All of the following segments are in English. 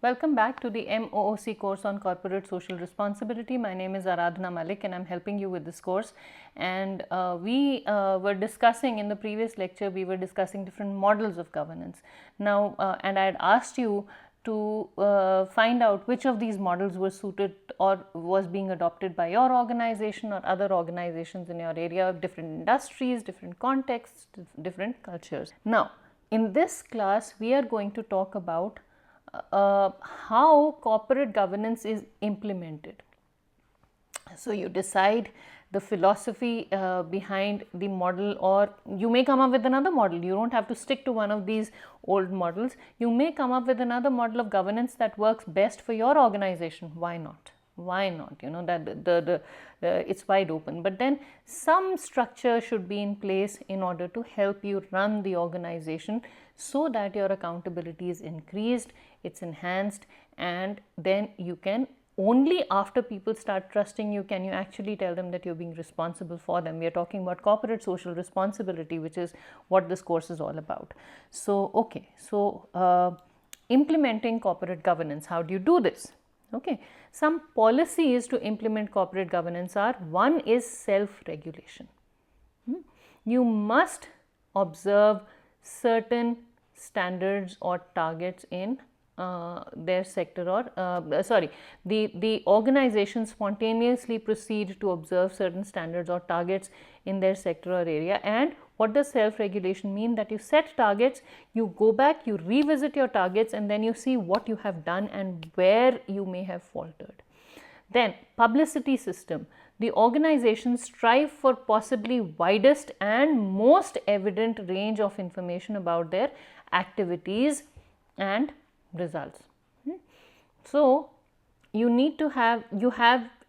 Welcome back to the MOOC course on corporate social responsibility. My name is Aradhana Malik and I'm helping you with this course. And we were discussing in the previous lecture, we were discussing different models of governance. Now, and I had asked you to find out which of these models were suited or was being adopted by your organization or other organizations in your area, different industries, different contexts, different cultures. Now, in this class, we are going to talk about how corporate governance is implemented. So, you decide the philosophy behind the model, or you may come up with another model. You don't have to stick to one of these old models. You may come up with another model of governance that works best for your organization. Why not? Why not? You know, that it's wide open. But then some structure should be in place in order to help you run the organization so that your accountability is increased, it's enhanced, and then you can, only after people start trusting you can you actually tell them that you're being responsible for them. We are talking about corporate social responsibility, which is what this course is all about. So, okay, so implementing corporate governance, how do you do this? Okay, some policies to implement corporate governance are: one is self-regulation. You must observe certain standards or targets in their sector, or the organization spontaneously proceed to observe certain standards or targets in their sector or area. And what does self-regulation mean? That you set targets, you go back, you revisit your targets, and then you see what you have done and where you may have faltered. Then publicity system. The organizations strive for possibly widest and most evident range of information about their activities and results. So, you need to have,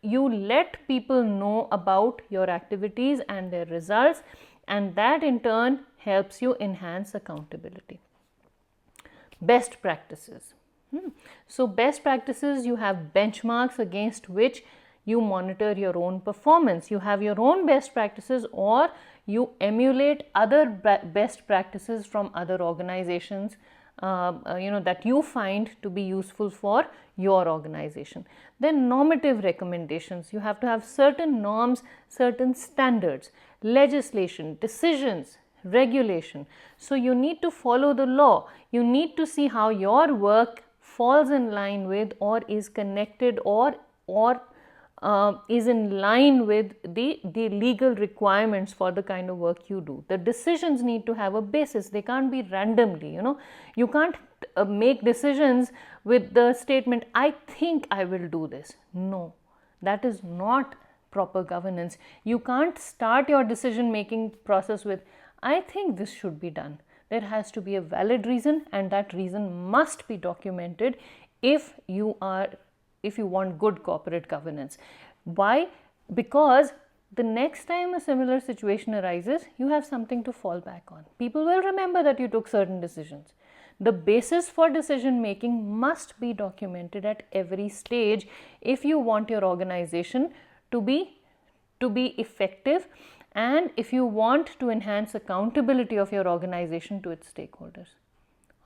you let people know about your activities and their results, and that in turn helps you enhance accountability. Best practices. So, best practices, you have benchmarks against which you monitor your own performance. You have your own best practices, or you emulate other best practices from other organizations that you find to be useful for your organization. Then normative recommendations. You have to have certain norms, certain standards, legislation, decisions, regulation. So, you need to follow the law. You need to see how your work falls in line with, or is connected, or is in line with the legal requirements for the kind of work you do. The decisions need to have a basis. They can't be randomly, you can't make decisions with the statement, I think I will do this. No, that is not proper governance. You can't start your decision making process with, I think this should be done. There has to be a valid reason, and that reason must be documented if you want good corporate governance. Why? Because the next time a similar situation arises, you have something to fall back on. People will remember that you took certain decisions. The basis for decision making must be documented at every stage if you want your organization to be effective, and if you want to enhance accountability of your organization to its stakeholders.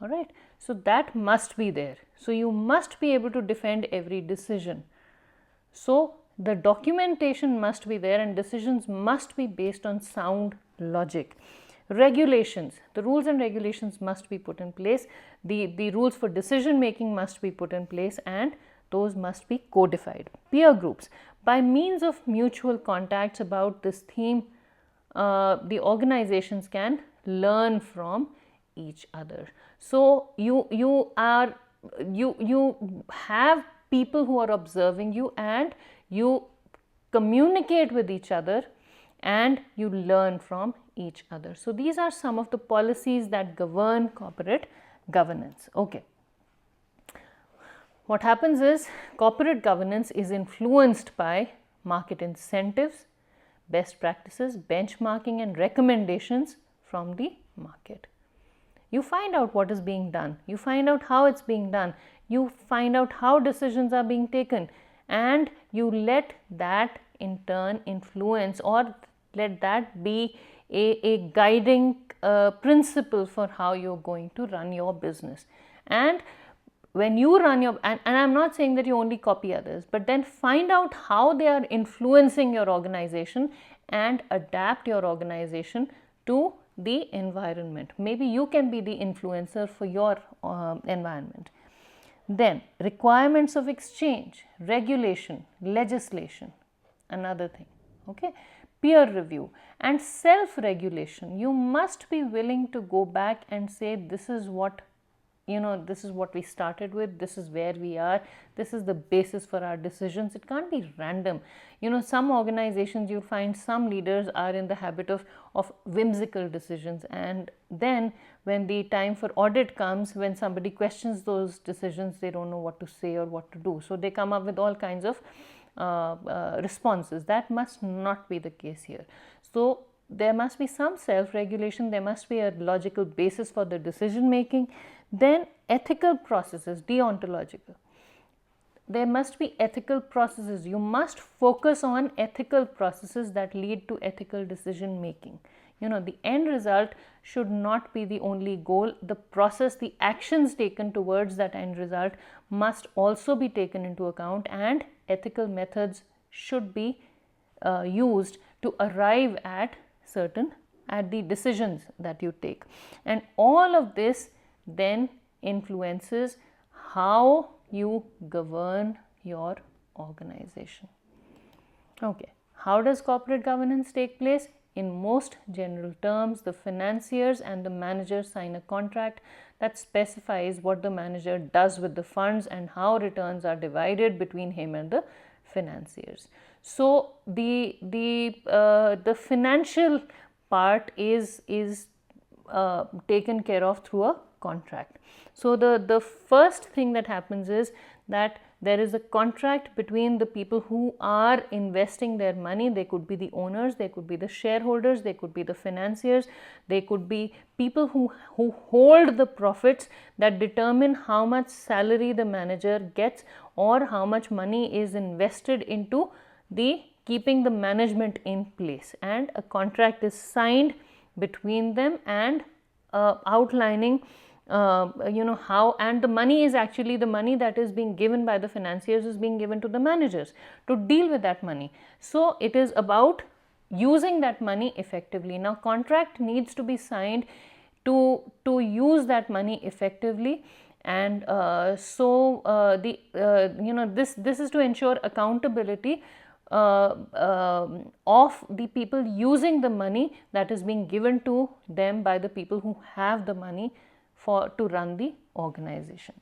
All right. So, that must be there. So, you must be able to defend every decision. So, the documentation must be there, and decisions must be based on sound logic. Regulations. The rules and regulations must be put in place. The rules for decision making must be put in place, and those must be codified. Peer groups. By means of mutual contacts about this theme, the organizations can learn from each other. So, you have people who are observing you, and you communicate with each other, and you learn from each other. So, these are some of the policies that govern corporate governance. Okay. What happens is, corporate governance is influenced by market incentives, best practices, benchmarking, and recommendations from the market. You find out what is being done, you find out how it's being done, you find out how decisions are being taken, and you let that in turn influence, or let that be a guiding principle for how you're going to run your business. And when you run your, and I'm not saying that you only copy others, but then find out how they are influencing your organization and adapt your organization to the environment. Maybe you can be the influencer for your environment. Then requirements of exchange, regulation, legislation, another thing, okay. Peer review and self-regulation. You must be willing to go back and say, this is what, you know, this is what we started with, this is where we are, this is the basis for our decisions. It can't be random. You know, some organizations, you'll find some leaders are in the habit of whimsical decisions, and then when the time for audit comes, when somebody questions those decisions, they don't know what to say or what to do. So they come up with all kinds of responses. That must not be the case here. So there must be some self-regulation, there must be a logical basis for the decision making. Then ethical processes, deontological. There must be ethical processes. You must focus on ethical processes that lead to ethical decision making. You know, the end result should not be the only goal. The process, the actions taken towards that end result must also be taken into account, and ethical methods should be used to arrive at the decisions that you take. And all of this then influences how you govern your organization. Okay, how does corporate governance take place? In most general terms, the financiers and the manager sign a contract that specifies what the manager does with the funds and how returns are divided between him and the financiers. So the financial part is taken care of through a contract. So the first thing that happens is that there is a contract between the people who are investing their money. They could be the owners, they could be the shareholders, they could be the financiers, they could be people who hold the profits that determine how much salary the manager gets or how much money is invested into the keeping the management in place. And a contract is signed between them and outlining you know, how, and the money is actually, the money that is being given by the financiers is being given to the managers to deal with that money. So it is about using that money effectively. Now contract needs to be signed to use that money effectively, and you know, this is to ensure accountability of the people using the money that is being given to them by the people who have the money to run the organization.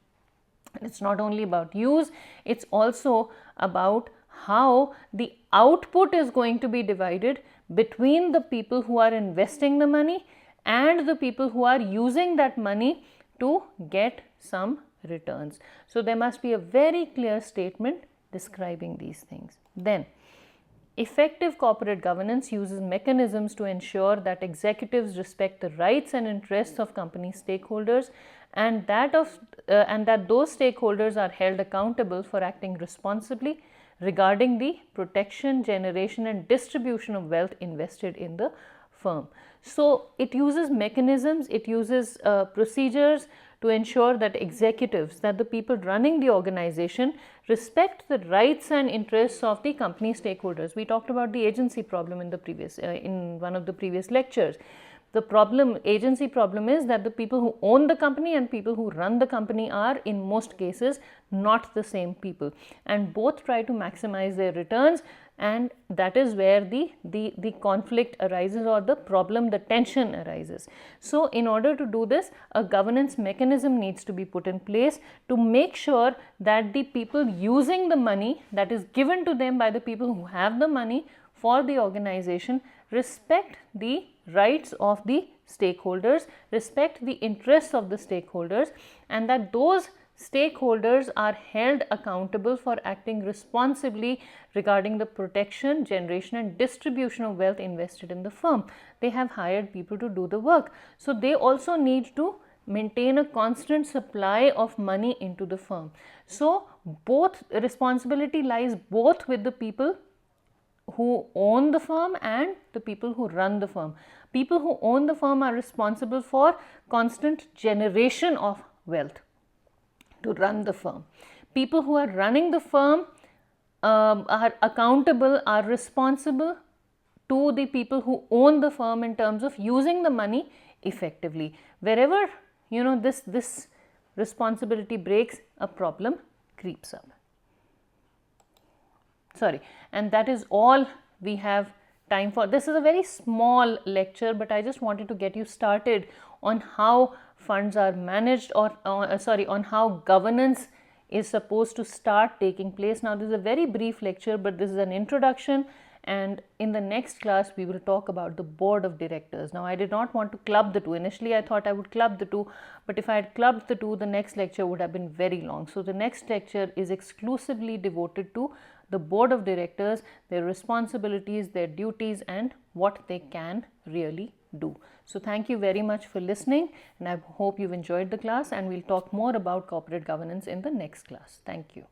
It's not only about use, it's also about how the output is going to be divided between the people who are investing the money and the people who are using that money to get some returns. So there must be a very clear statement describing these things. Then effective corporate governance uses mechanisms to ensure that executives respect the rights and interests of company stakeholders, and that those stakeholders are held accountable for acting responsibly regarding the protection, generation and distribution of wealth invested in the firm. So it uses mechanisms, it uses procedures to ensure that executives, that the people running the organization respect the rights and interests of the company stakeholders. We talked about the agency problem in the previous in one of the previous lectures. The agency problem is that the people who own the company and people who run the company are in most cases not the same people, and both try to maximize their returns, and that is where the conflict arises, or the problem, the tension arises. So in order to do this, a governance mechanism needs to be put in place to make sure that the people using the money that is given to them by the people who have the money for the organization respect the rights of the stakeholders, respect the interests of the stakeholders, and that those stakeholders are held accountable for acting responsibly regarding the protection, generation and distribution of wealth invested in the firm. They have hired people to do the work. So they also need to maintain a constant supply of money into the firm. So both responsibility lies both with the people who own the firm and the people who run the firm. People who own the firm are responsible for constant generation of wealth. to run the firm. People who are running the firm are accountable, are responsible to the people who own the firm in terms of using the money effectively. Wherever this responsibility breaks, a problem creeps up. Sorry, and that is all we have time for. This is a very small lecture, but I just wanted to get you started on how funds are managed, or on how governance is supposed to start taking place. Now, this is a very brief lecture, but this is an introduction, and in the next class we will talk about the board of directors. Now, I did not want to club the two. Initially I thought I would club the two, but if I had clubbed the two, the next lecture would have been very long. So the next lecture is exclusively devoted to the board of directors, their responsibilities, their duties, and what they can really do. So thank you very much for listening, and I hope you've enjoyed the class, and we'll talk more about corporate governance in the next class. Thank you.